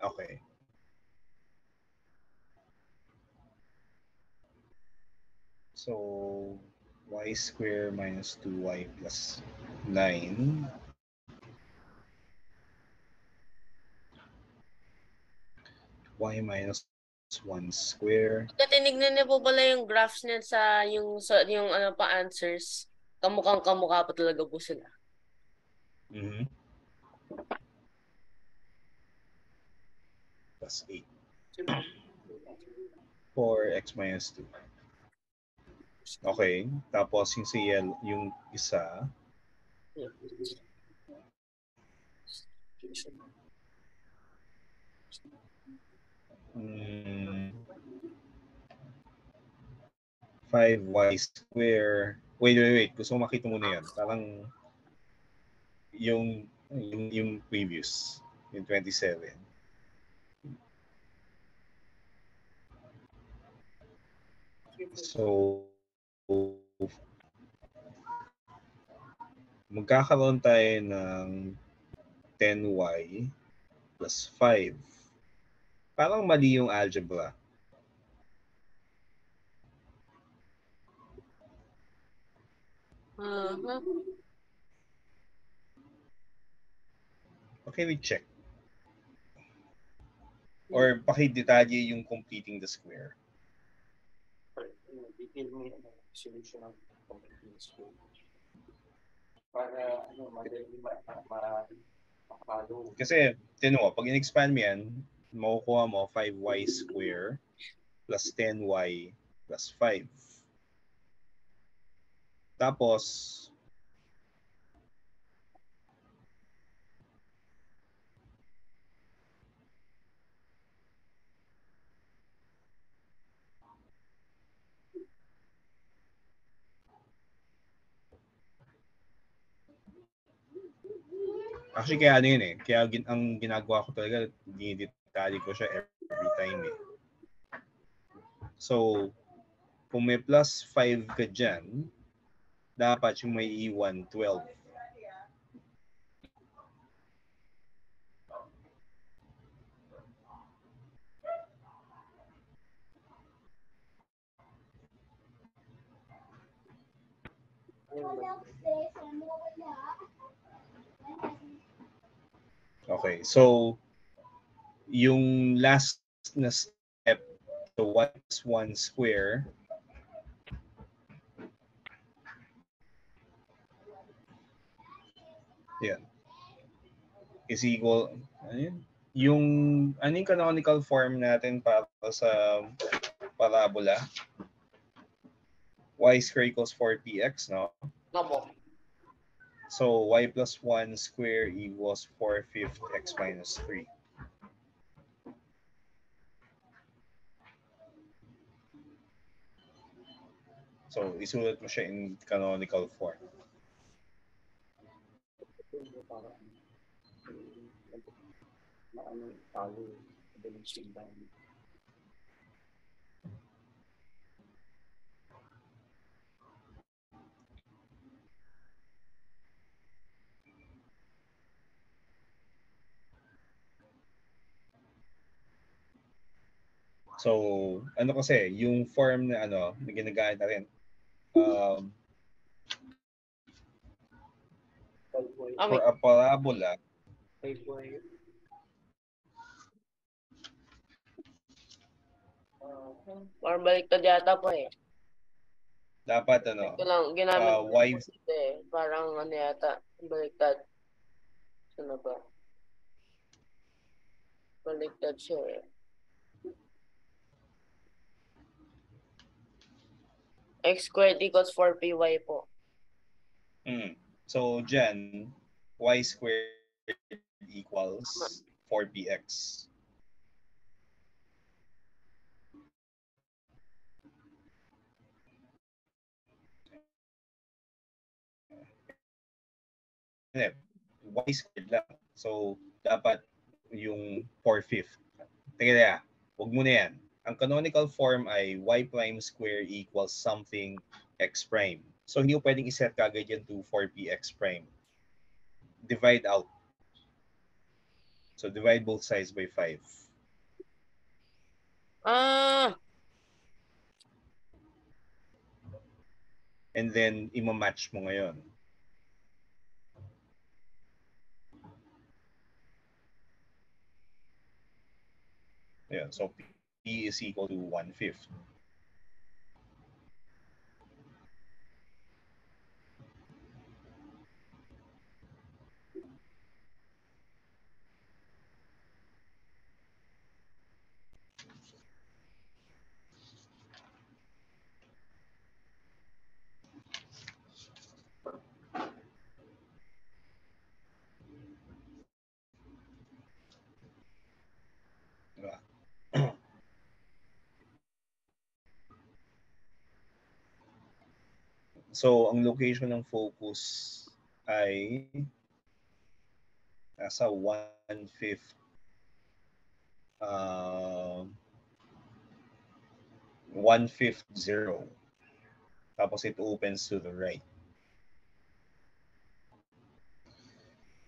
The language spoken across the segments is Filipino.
Okay. So, y square minus 2y plus 9 y minus 1 square. Pagka tinignan niyo po pala yung graphs niya yung ano pa answers, kamukhang kamukha pa talaga po sila. Mm-hmm. Plus 8. 4x minus 2. Okay. Tapos yung sa yellow, yung isa, mm, 5y square. Wait. Gusto ko makita muna yan. Parang yung previous, yung 27. So, magkakaroon tayo ng 10y plus 5. Parang mali yung algebra. Paki-recheck. Or paki-detalye yung completing the square. Detail mo yung solution ng completing square. Para madali makapalo. Kasi, tinan mo, pag in-expand mo yan, makukuha mo 5y square plus 10y plus 5. Tapos, actually, kaya ano yun eh. Kaya ang ginagawa ko talaga, dinidetali ko siya every time eh. So, kung may plus 5 ka dyan, dapat yung may iwan 12. Okay, so yung last na step, so y plus 1 square, yan, is equal, ano yun? Yung, anong canonical form natin para sa parabola? Y square equals 4px, no? Opo. So, y plus 1 square equals 4/5 x minus 3. So, isulat mo siya in canonical form. So, ano kasi, yung form na ano, na ginagamit natin, for a parabola, Parang baliktad yata po eh. dapat ano, Ito lang, ginamit ko y, po dito eh. Parang ano yata, baliktad. Ano ba? Baliktad siya eh. X squared equals 4py po. so dyan, y squared equals 4px. Y squared lang. So, dapat yung 4/5. Teka, huwag mo na yan. Ang canonical form ay y prime square equals something x prime. So, hindi mo pwedeng iset kagad yan to 4px prime. divide out. So divide both sides by 5. And then, ima-match mo ngayon. Ayan, so P is equal to 1/5. Diba? So, ang location ng focus ay nasa 1/5 1/5 0. Tapos it opens to the right.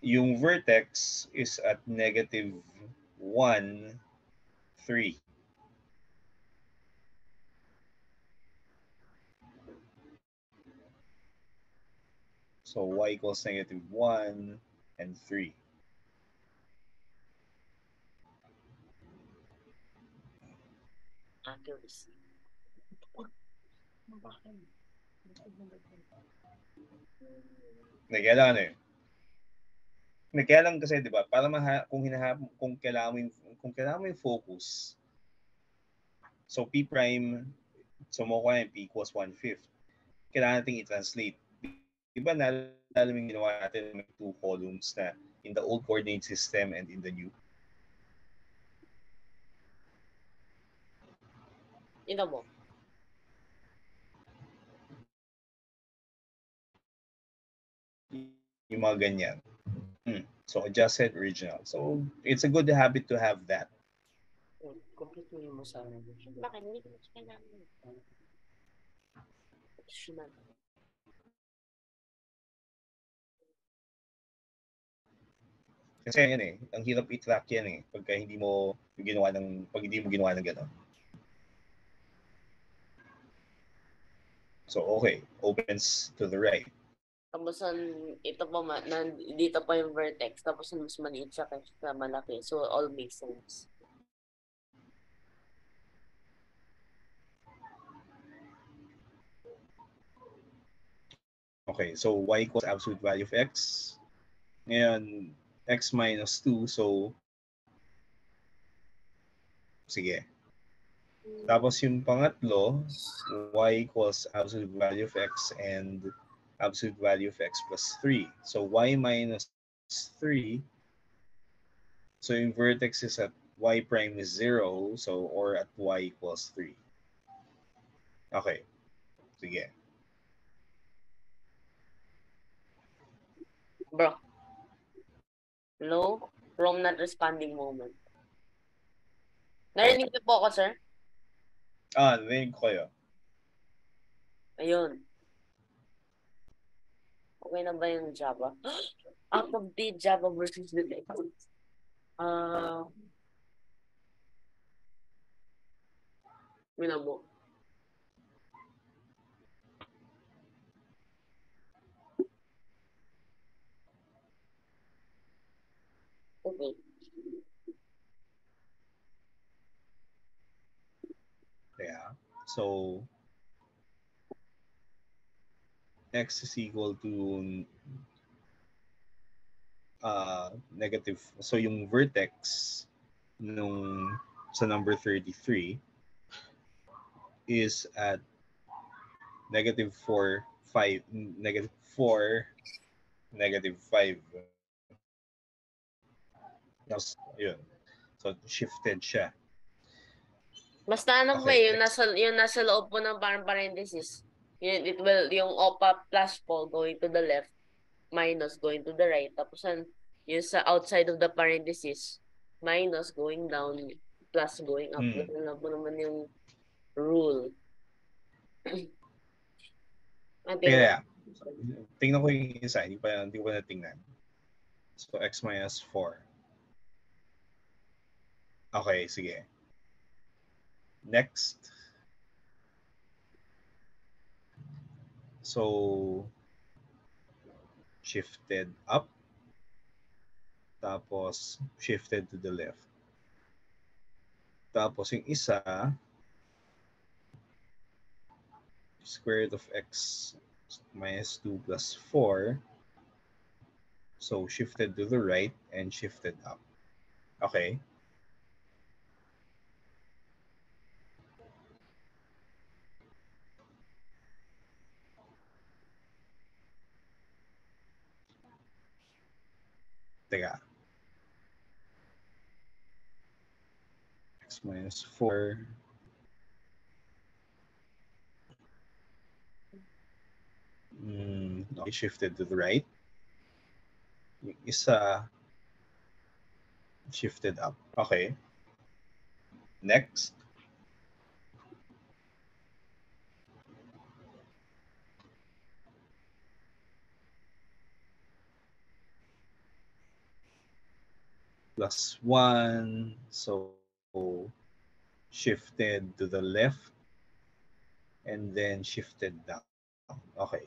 Yung vertex is at -1, 3. So y equals -1 and 3. Accuracy. Kailangan eh. Kaya lang kasi 'di ba, para kung kailangan mo yung focus. So P prime, so mo ko P equals 1/5. Kailangan nating i-translate. Diba naalala mo yung ginawa natin may 2 columns na in the old coordinate system and in the new? Ina mo. Yung mga ganyan. So adjusted, original. So it's a good habit to have that. Complete mo yung sa amin. Bakit? Hindi ko kailangan. Additional. Kasi yan eh, ang hirap i-track yan eh pag hindi mo ginawa ng gano'n. So okay, opens to the right. Tapos ito pa dito pa yung vertex, tapos mas maliit siya kaysa malaki. So all makes sense. Okay, so y equals absolute value of x. Ngayon, x minus 2, so sige. Tapos yung pangatlo, y equals absolute value of x and absolute value of x plus 3. So y minus 3, so yung vertex is at y prime is 0, so or at y equals 3. Okay, sige. Bro. Low from not responding moment. Narinig niyo po ako, sir? Narinig ko kayo. Ayun. Okay na ba yung Java? Out of date Java versus the text. Minabo. Okay. Yeah. So x is equal to negative. So yung vertex nung sa number 33 is at -4, 5, -4, -5. Yun. So shifted siya. Basta ano Okay. ba yung nasa loob po ng parang parenthesis. Yung OPA plus po going to the left, minus going to the right. Tapos yung sa outside of the parenthesis, minus going down, plus going up. Ganun lang po naman yung rule. Kaya, tingnan ko yung isa. Hindi ko pa natingnan. So, x minus 4. Okay, sige. Next. So, shifted up. Tapos, shifted to the left. Tapos, yung isa, square root of x minus 2 plus 4. So, shifted to the right and shifted up. Okay. Teka. X minus 4. Okay, shifted to the right. Yung isa, shifted up. Okay. Next. Plus 1. So, shifted to the left and then shifted down. Okay.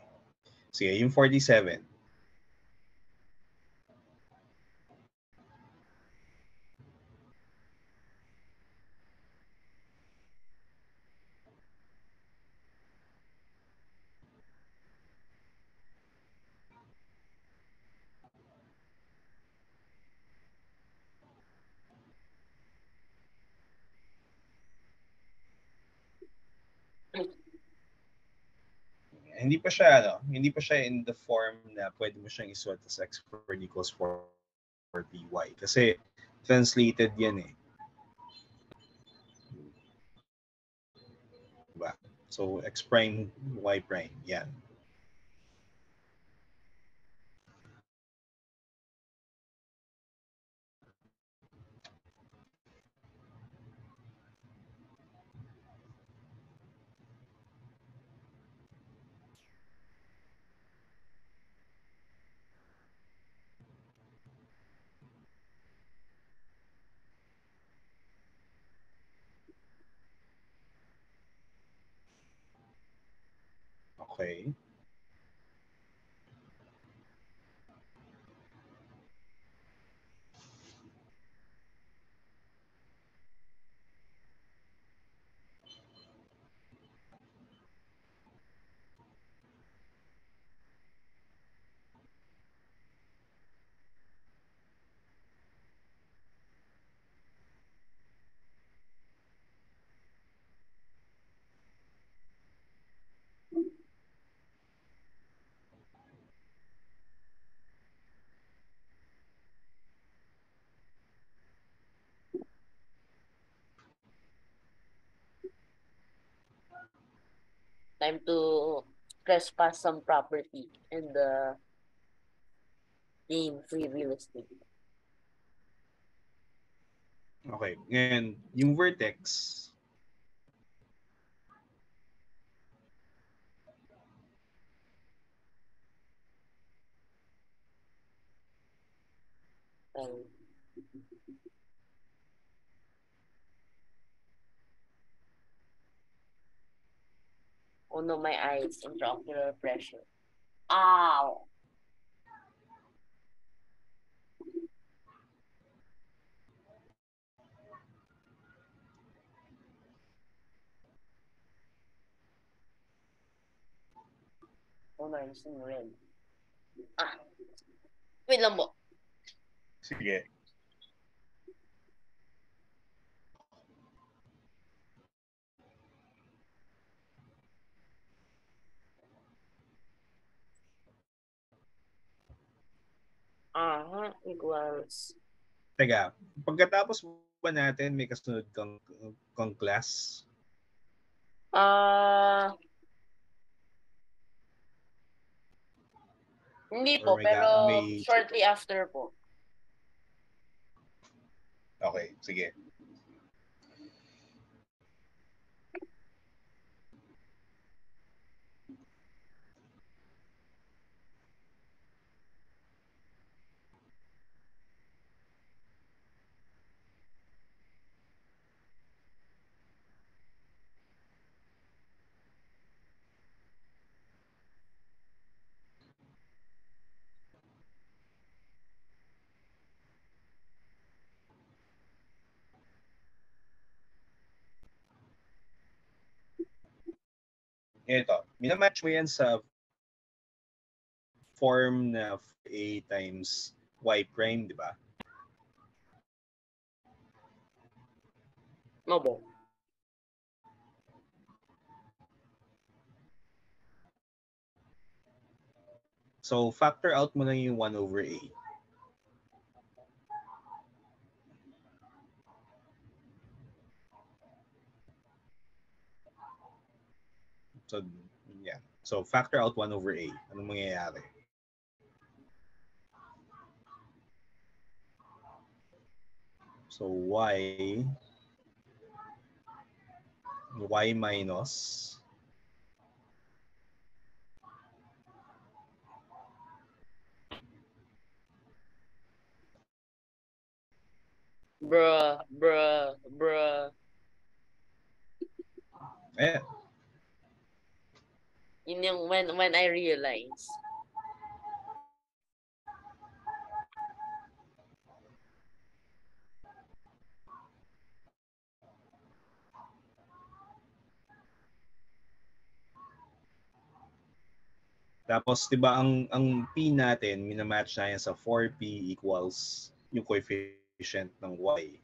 Sige, yung 47. Hindi pa siya in the form na pwede mo siyang isulat as x squared equals 4py. Kasi translated yan eh. Diba? So, x prime, y prime. Yan. Okay. Time to trespass some property and gain free real estate. Okay. And yung vertex, And, oh no, my eyes, intraocular pressure. Ow! Oh no, I'm seeing red. Ah, wait lang po. sige. Equals. Teka, pagkatapos ba natin may kasunod kang class? Hindi Or po, pero may... shortly after po. Okay, sige. Ito, minamatch mo yan sa form na a times y prime, di ba? Opo. So, factor out mo lang yung 1 over a. So, yeah. So, factor out 1 over a. Anong mangyayari? So, y minus Bruh. eh, Yun yung when I realize. tapos 'di ba ang p natin minamatch na yan sa 4p equals yung coefficient ng y.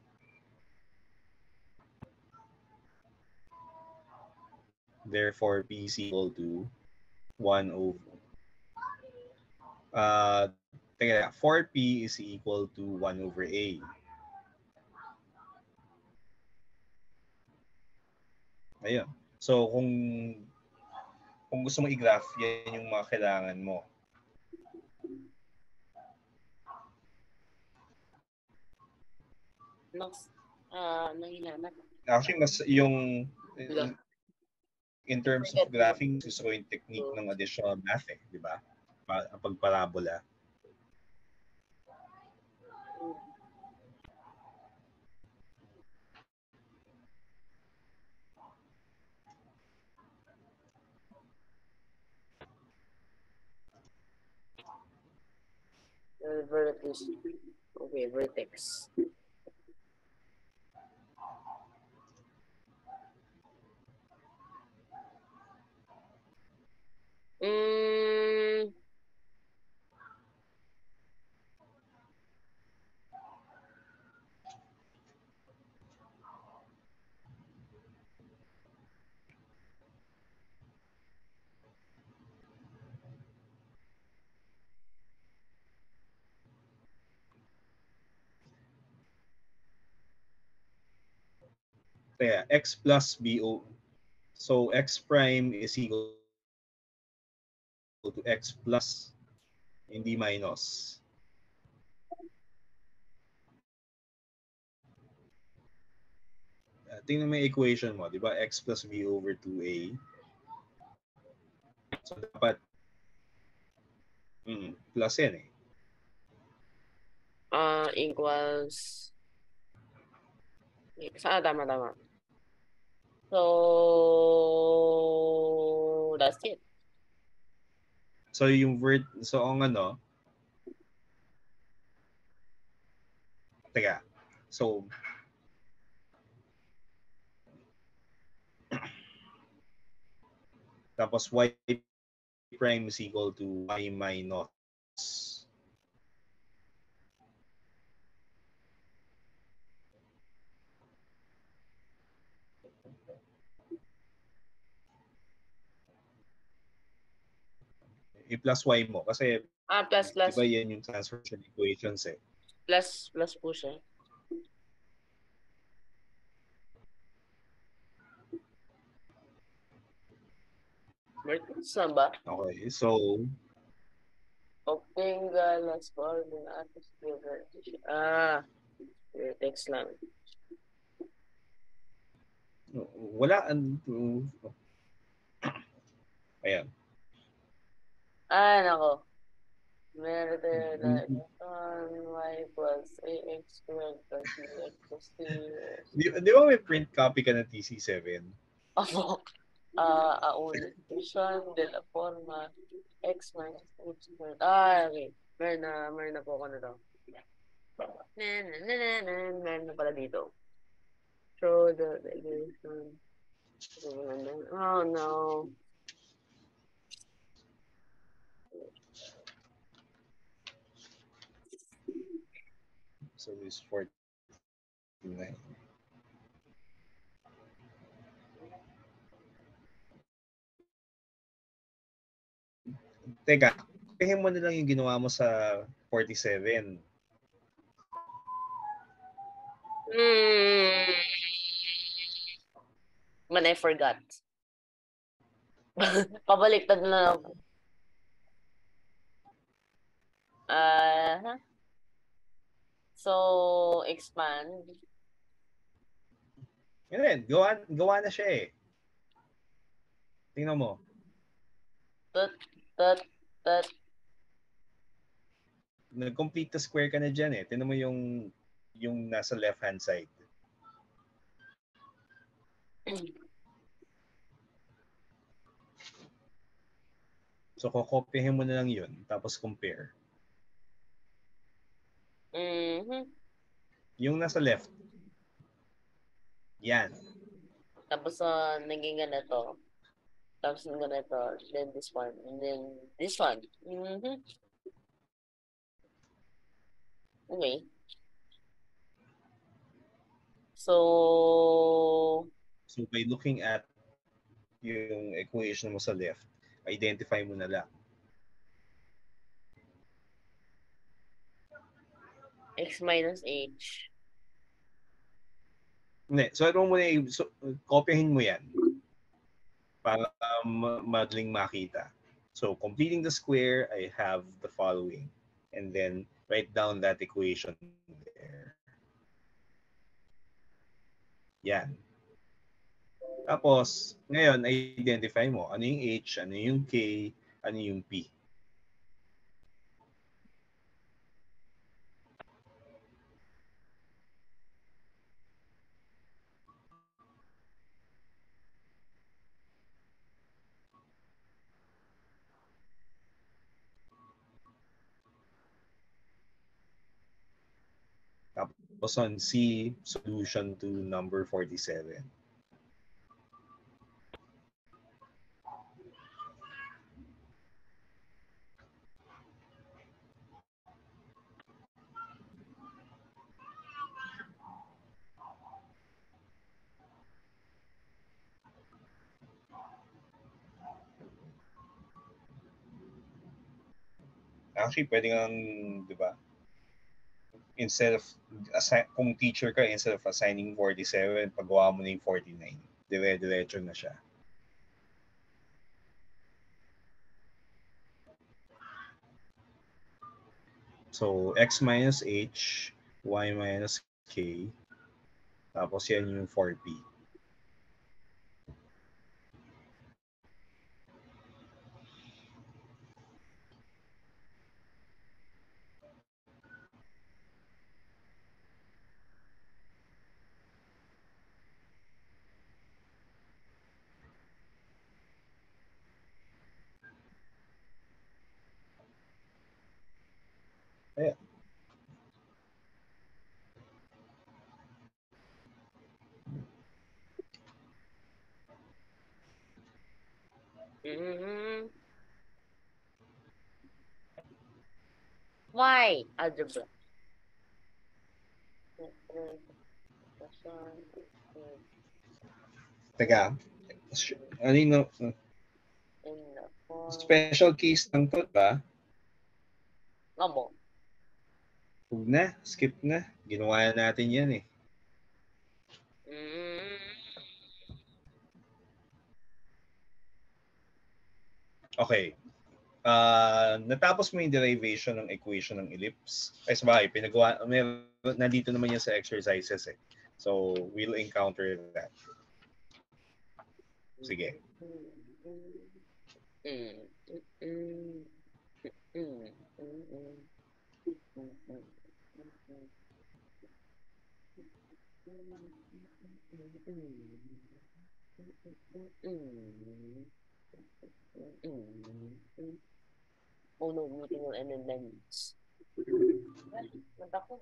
Therefore, p is equal to 1 over teka, 4p is equal to 1 over a. Ayun. So, kung gusto mo i-graph, yan yung mga kailangan mo. Nangilanap. Actually, mas yung Wala. in terms of graphing, gusto ko yung technique ng additional math di ba? Pag parabola. Vertex. Okay, vertex. Mm, Kaya x plus bo. So x prime is equal to x plus, hindi minus. Tingnan mo yung equation mo, di ba? X plus b over 2a. So dapat plus yan eh. equals. Tama. So, that's it. So so ang ano, teka, so tapos y prime is equal to y minus. I-plus y mo kasi Plus. di ba yan yung transformation equations eh. Plus po siya. Saan ba? Okay, so Optinga, las coordinates, vertex lang. wala ayan. Nako. Meron y plus ax squared plus bx plus c. Di ba may print copy ka ng TC7? Opo. Ulit. Equation de la forma x minus h squared. Okay. Meron na po ako na to. Meron na pala dito. Show the equation. Oh no. So it's 49. Teka, kahin mo na lang yung ginawa mo sa 47. Man, I forgot. Pabaliktad na lang ako. So, expand. Yan, gawa na siya eh. Tingnan mo. That. Nag-complete the square ka na dyan eh. Tingnan mo yung nasa left-hand side. So, kokopyahin mo na lang yun. Tapos compare. Yung nasa left. Yan. Tapos, naging ganito. Tapos, ganito. Then this one. And then this one. Okay. So by looking at yung equation mo sa left, identify mo na lang. x minus h. Hindi. So, ano mo na kopyahin mo yan para madaling makita. So, completing the square, I have the following. And then, write down that equation there. Yan. Tapos, ngayon, identify mo ano yung H, ano yung K, ano yung P. Tapos on C, solution to number 47. Actually, pwede kang, di ba? Instead of, kung teacher ka, instead of assigning 47, pagawa mo na yung 49. Dire-diretso na siya. So, x minus h, y minus k, tapos yan yung 4p. Ayan. Why? Algebra. Teka, ano yung special case lang to, ba? Amo. Huwag na, skip na. Ginawa na natin yan eh. Okay. Natapos mo yung derivation ng equation ng ellipse. Ay, sabay, nandito naman yan sa exercises eh. So, we'll encounter that. Sige. Oh no, meeting will end in 10 minutes. Mata ko.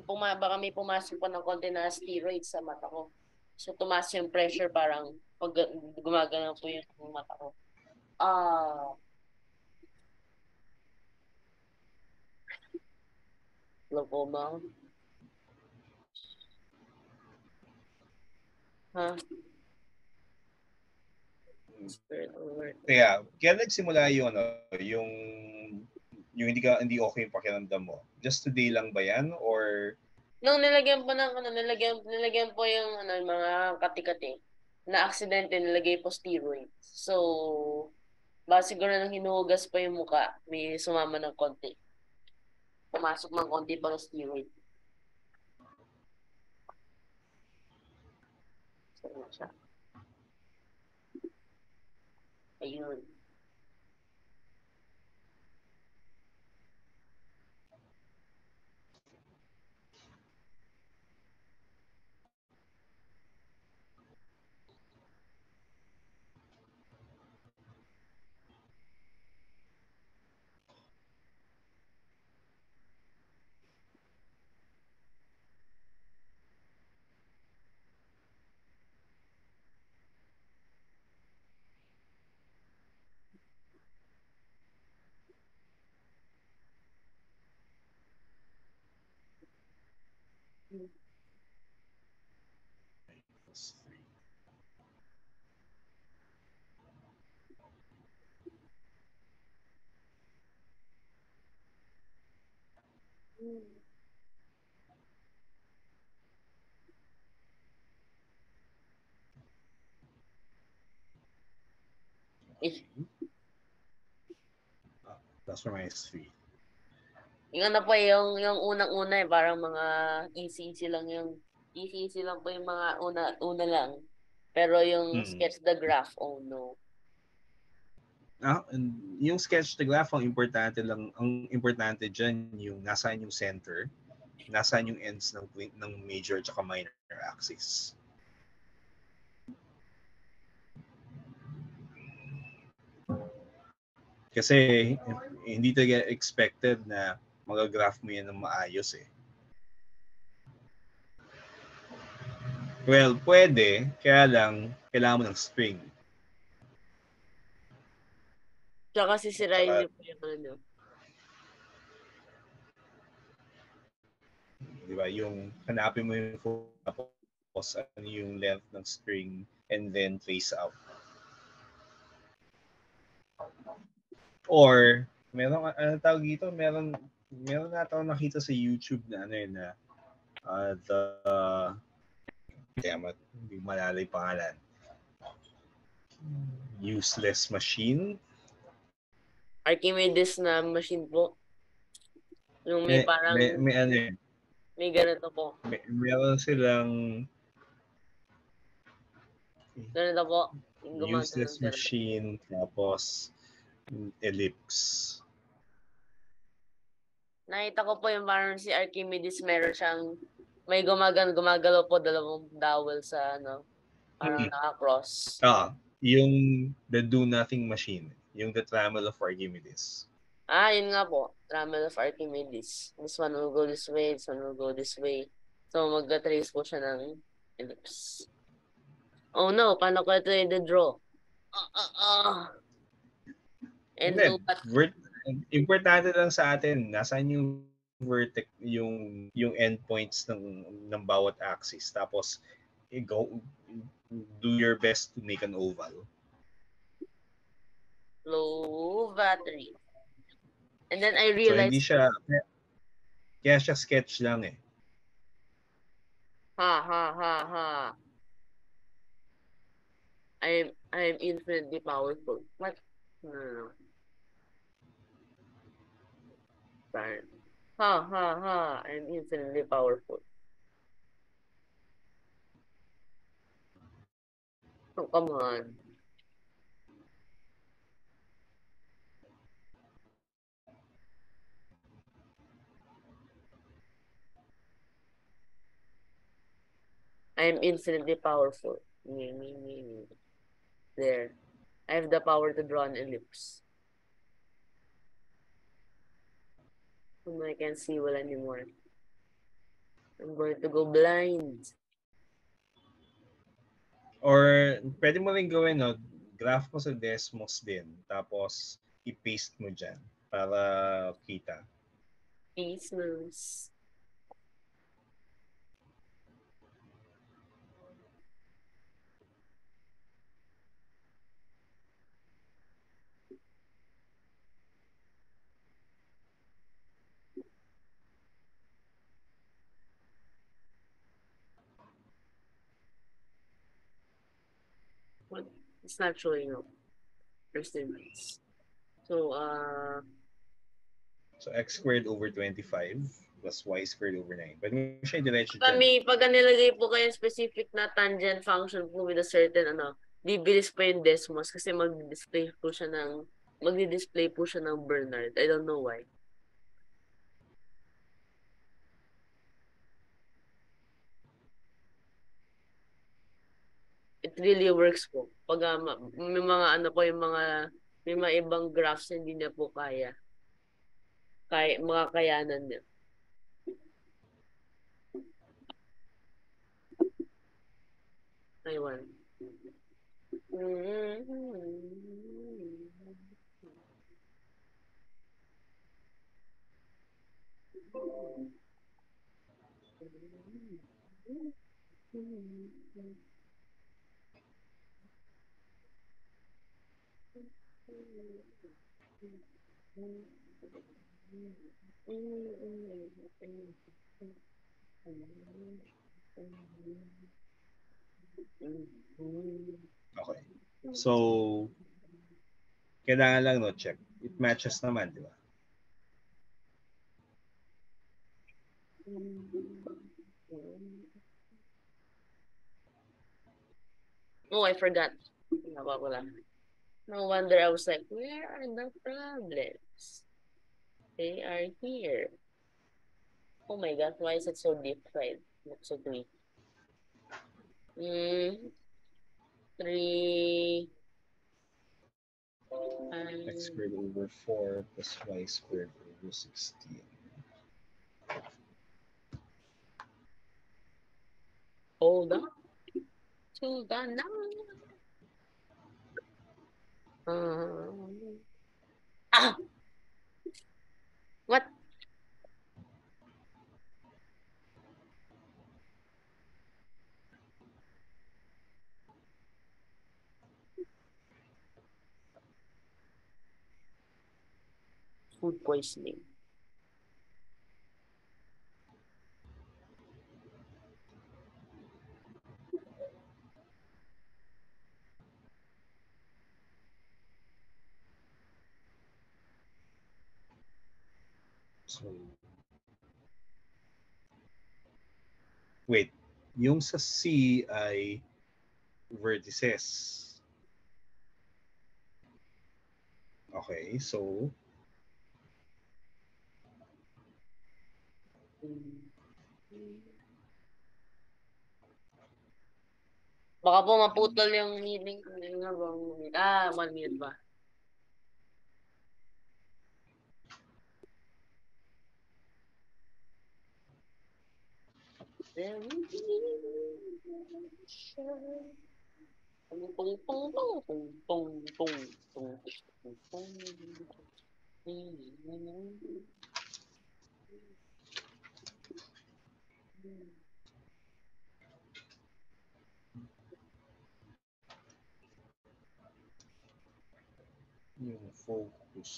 Baka may pumasok pa ng konti na steroids sa mata ko. So, tumaas yung pressure, parang pag gumagana po yung mata ko. po ba? Ha? Spirit over. Kaya nagsimula yung yung hindi okay yung pakiramdam mo. Just today lang ba yan or Nung nilagyan po ng nilagyan po yung mga kati-kati na aksidente nilagay po steroid. So, siguro nang hinuhugas pa yung muka, may sumama ng konti. Pumasok ng konti pa ng steroid. So, siya. Ayun. plus or minus 3? Yung ano po, yung unang-una parang mga easy lang po yung mga una lang. Pero yung sketch the graph, oh no. Yung sketch the graph, ang importante dyan yung nasaan yung center, nasaan yung ends ng major at minor axis. Kasi hindi talaga expected na mag-graph mo yan ng maayos eh. Well, pwede, kaya lang kailangan mo ng string. Tsaka sisirain niyo po yung ano. Diba? Yung hanapin mo yung tapos ano yung length ng string and then trace out. Or meron ano tawag dito, meron nata ako nakita sa YouTube na hindi malala yung pangalan. Useless machine. Archimedes na machine po. Yung may parang may ganito po. Meron silang ganito po. Useless machine tapos ellipse. Nakita ko po yung parang si Archimedes meron siyang may gumagalaw po dalawang dowel sa parang naka-cross. Yung the do nothing machine, yung the trammel of Archimedes. Yun nga po, trammel of Archimedes. This one will go this way, this one will go this way. So mag-trace po siya ng ellipse. Oh no, paano ko ito i-draw? And importante lang sa atin, nasaan yung vertex, yung endpoints ng bawat axis. Tapos do your best to make an oval. Low battery. And then I realized so hindi siya kaya siya sketch lang eh. Ha. I am infinitely powerful. What? No. Sorry. Ha. I'm infinitely powerful. Oh, come on. I am infinitely powerful. Me. There. I have the power to draw an ellipse. I can't see well anymore. I'm going to go blind. Or pwede mo rin gawin, graph mo sa Desmos din. Tapos i-paste mo dyan para kita. Desmos. It's not showing up. First instance. So, So x squared over 25 plus y squared over 9. Pwede mo siya i-diretso dyan. pagka nilagay po kayo specific na tangent function po with a certain, bibilis pa yung Desmos kasi magdi-display po siya ng Bernard. I don't know why. It really works po. Pag may mga may mga ibang graphs na hindi niya po kaya. Mga kayanan niya. Aywan. Okay. So, kailangan lang no check. It matches naman, di ba? Oh, I forgot. No wonder I was like, where are the problems? They are here. Oh my god, why is it so deep fried? Looks so great. 3 X squared over 4 plus y squared over 16. Hold on. Hold on now. What? Food poisoning. So, wait. Yung sa C ay vertices. Okay, so Baka po maputol yung meeting. 1 minute ba? yung focus.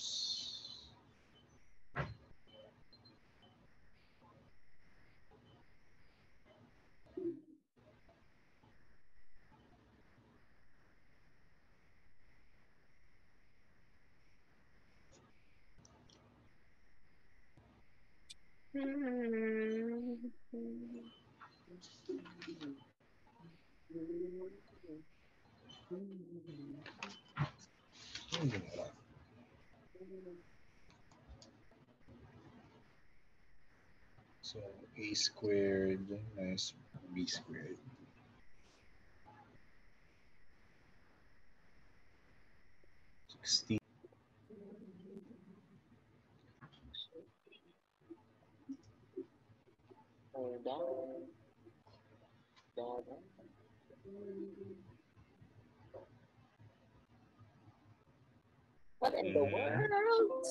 So a squared minus b squared. Hold on. What in the world?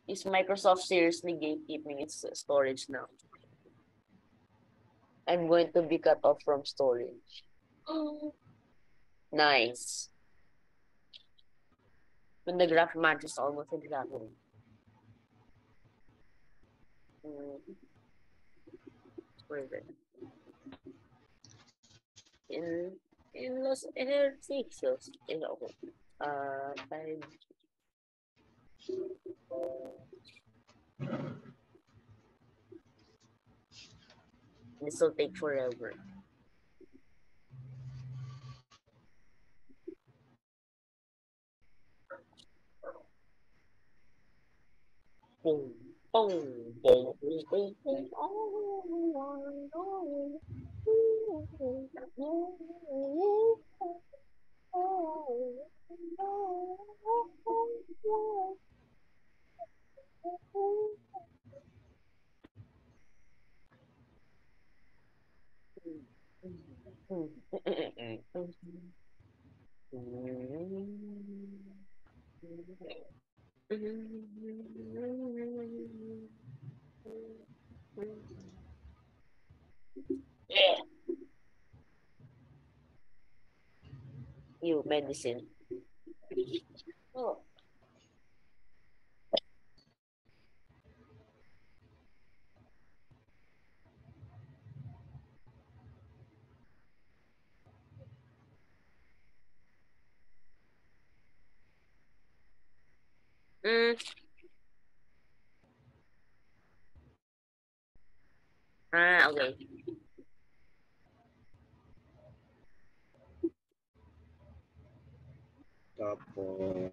Is Microsoft seriously gatekeeping its storage now? I'm going to be cut off from storage. Nice. When the graph matches almost exactly. Where is it? in Los Ejercicios. Ako. Time. This will take forever. Boom, boom, boom, boom, boom, boom. You medicine. Oh. Mm. Okay. Tapos,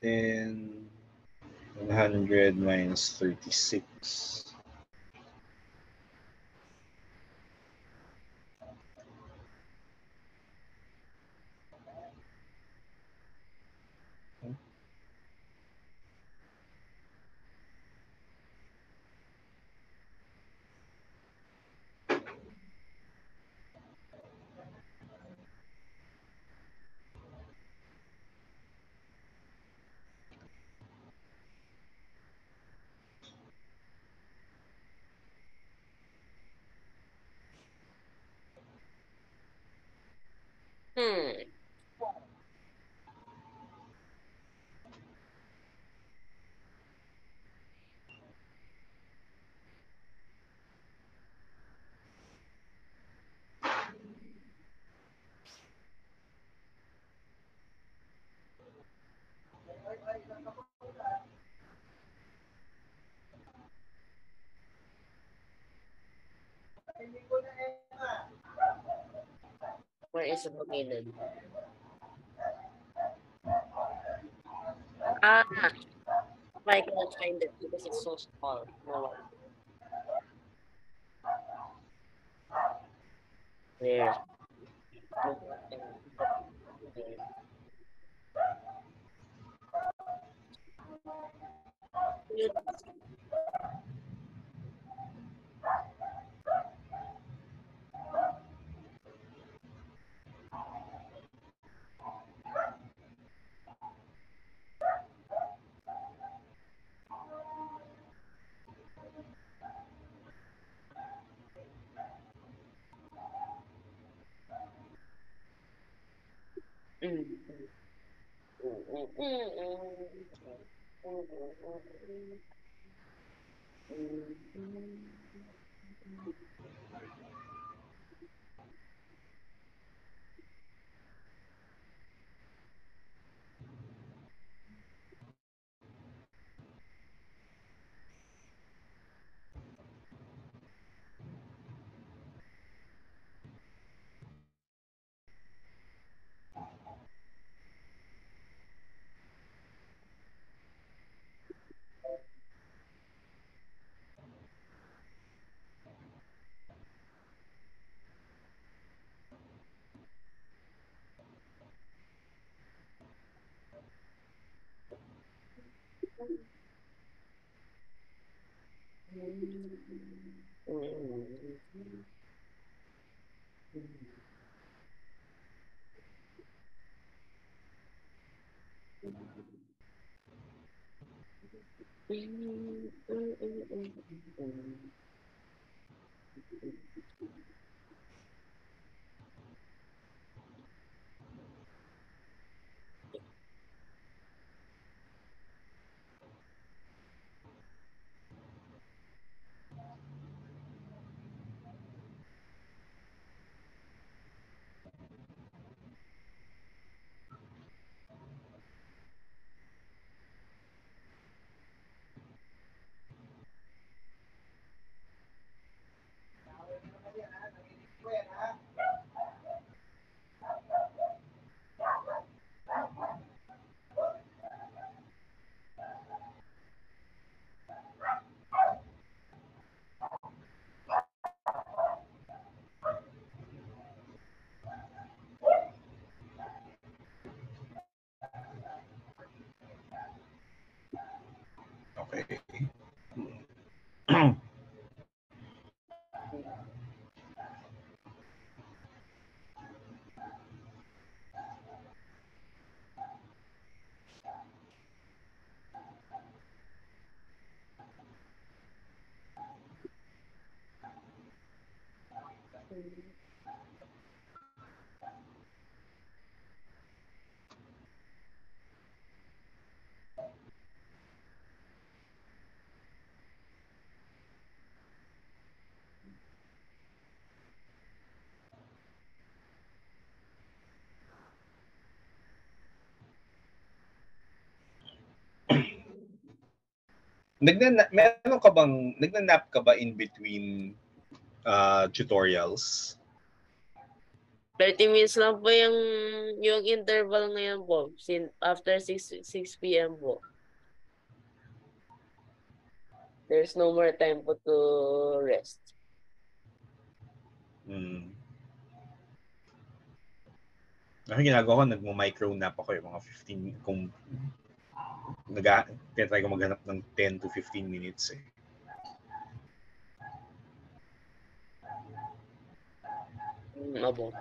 then 100 minus 36. Hmm. Where is it located? I cannot find it because it's so small. No. There. Okay. Nagnanap ka ba in between tutorials? 30 minutes lang po yung interval ngayon po. After 6 p.m. po. There's no more time po to rest. Ang ginagawa ko, nagmo-micro nap ako yung mga 15, kung try ko maghanap ng 10 to 15 minutes eh. Abo.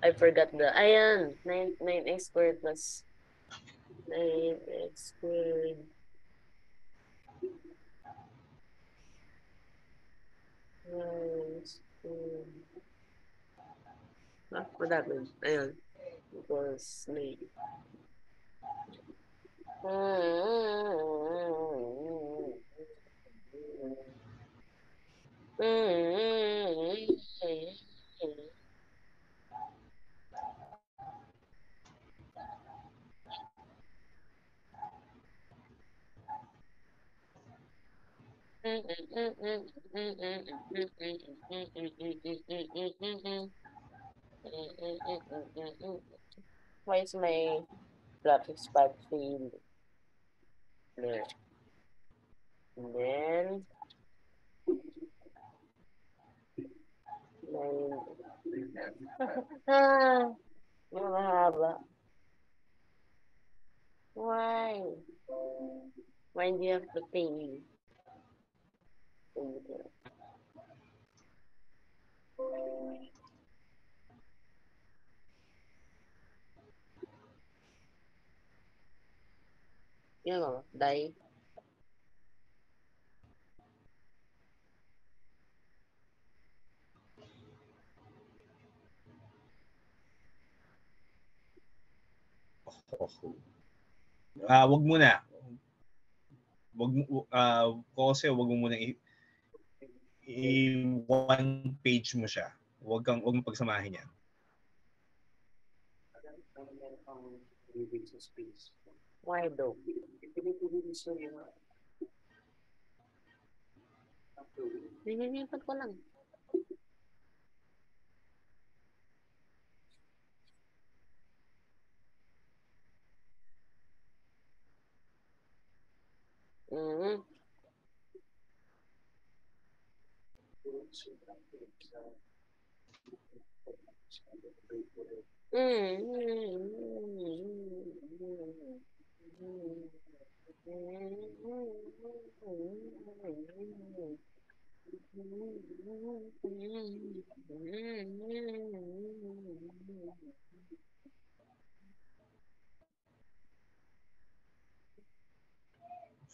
I forgot ayan, 9x squared plus 9x squared. What happened? Ayan. Equals 9. Why is my graphics pad failing? There. And then mahaba. Why? Why do you have to pay? Yan o, die. Wag muna. Kasi wag mo muna one page mo siya. Wag mo pagsamahin yan. Why though? Nililipat ko lang.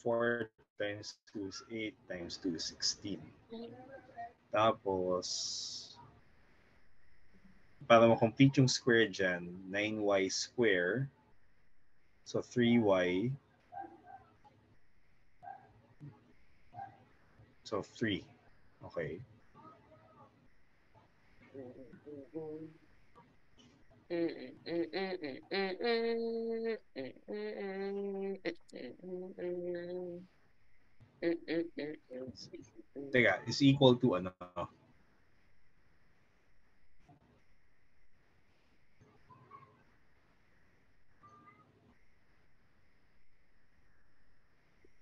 Four times 2 is 8 times 2 is 16. Tapos, para ma-complete yung square dyan, 9y square. So, 3y. So, 3. Okay. Teka, is equal to ano?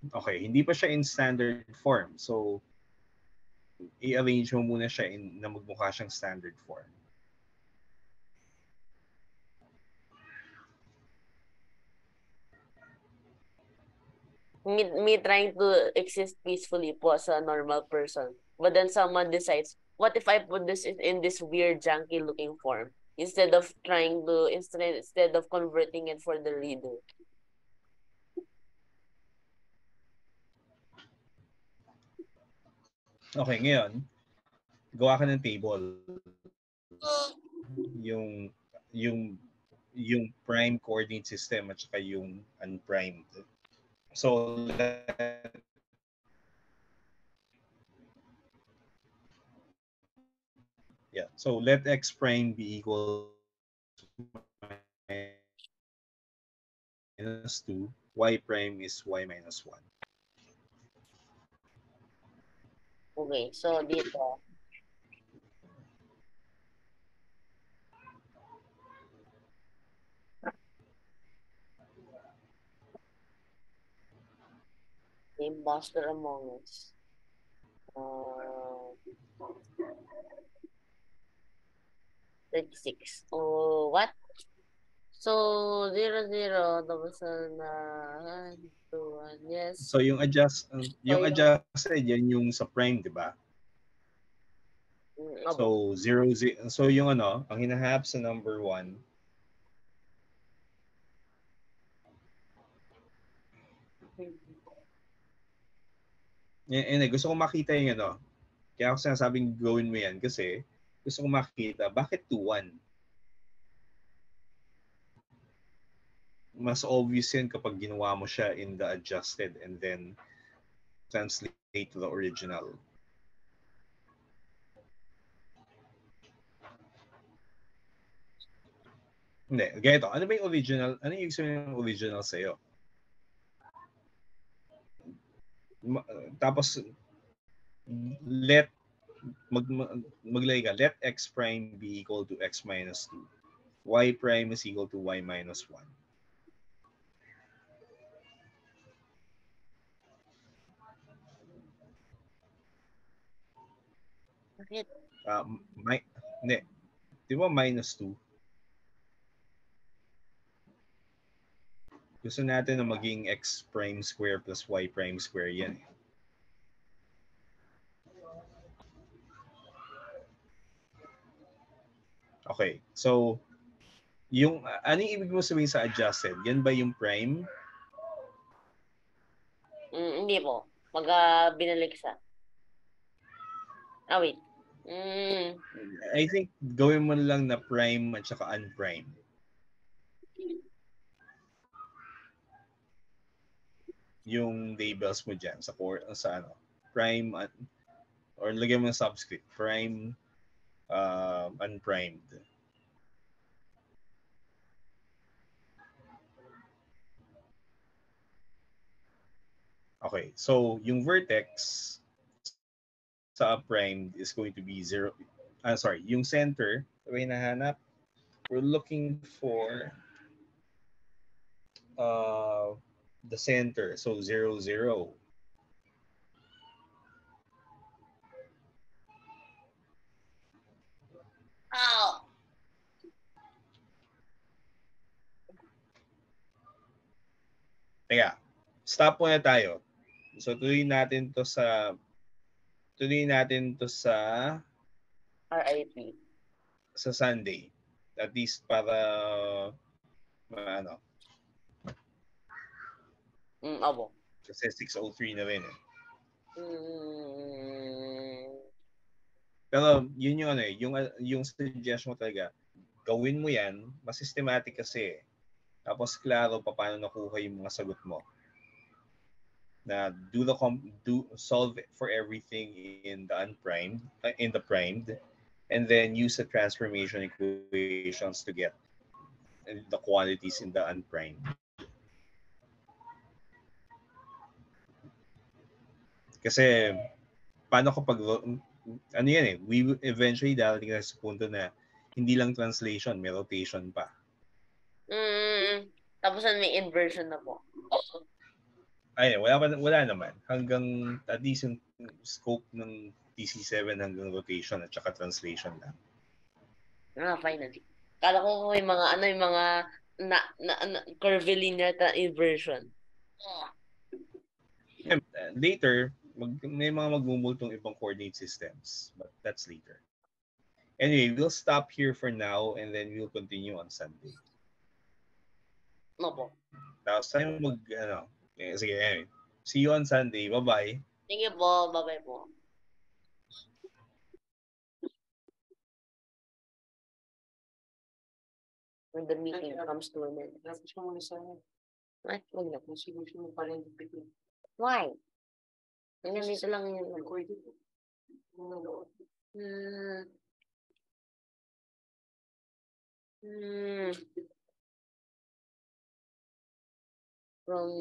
Okay, hindi pa siya in standard form. So, i-arrange mo muna siya na magmukha siyang standard form. Me trying to exist peacefully po as a normal person. But then someone decides, what if I put this in this weird, junky looking form instead of converting it for the reader? Okay, ngayon, gawa ka ng table. Yung prime coordinate system at saka yung unprimed. So, let x prime be equal to minus 2, y prime is y minus 1. Okay, so dito, Imposter Among Us. 36. Oh, what? So, 0, 0, tapos na, 2, 1, yes. So, yung adjusted, yan yung sa prime, di ba? So, 0, 0. So, yung ano, ang hinahanap sa number 1, gusto ko makita yung ano. Kaya ako sinasabing gawin mo yan kasi gusto ko makita, bakit 2-1? Mas obvious yan kapag ginawa mo siya in the adjusted and then translate to the original. Hindi, ganito. Ano ba yung original? Ano yung sabihin ng original sa'yo? Tapos, maglagay ka, let x prime be equal to x minus 2. Y prime is equal to y minus 1. Bakit? Hindi. Di ba minus 2? Gusto natin na maging x prime square plus y prime square yan. Okay. So, ano yung ibig mo sabihin sa adjusted? Yan ba yung prime? Hindi po. Binalik sa. Wait. I think gawin mo lang na prime at saka unprime. Yung labels mo dyan sa ano, prime or lagyan mo ng subscript, prime, unprimed. Okay, so yung vertex sa primed is going to be 0. Yung center, may nahanap, we're looking for the center, so 0, 0. Teka, stop muna tayo. So, tuloy natin to sa RIP. sa Sunday. At least para ano, Abo. kasi 6:03 na rin eh. Pero yun yung ano eh, yung suggestion mo talaga, gawin mo yan, mas systematic kasi eh. Tapos klaro pa paano nakuha yung mga sagot mo. Na solve for everything in the primed, and then use the transformation equations to get the quantities in the unprimed. Kasi paano kapag ano yan eh, we eventually darating na sa punto na hindi lang translation, may rotation pa. Tapos may inversion na po. Ay, wala naman. Hanggang at least yung scope ng TC7 hanggang rotation at saka translation lang. Finally. Kala ko may mga yung mga curvilinear inversion. Later, may mga magmumultong ibang coordinate systems, but that's later. Anyway, we'll stop here for now and then we'll continue on Sunday. No po. Tapos tayo sige, anyway. See you on Sunday. Bye-bye. Thank you po. Bye-bye po. When the meeting comes to an end. Tapos mo muna sana. Ay, wag na. Kung solution mo pala yung pipin. Why? Nandito lang yun. Recorded. Nanonood. From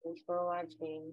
Thanks for watching.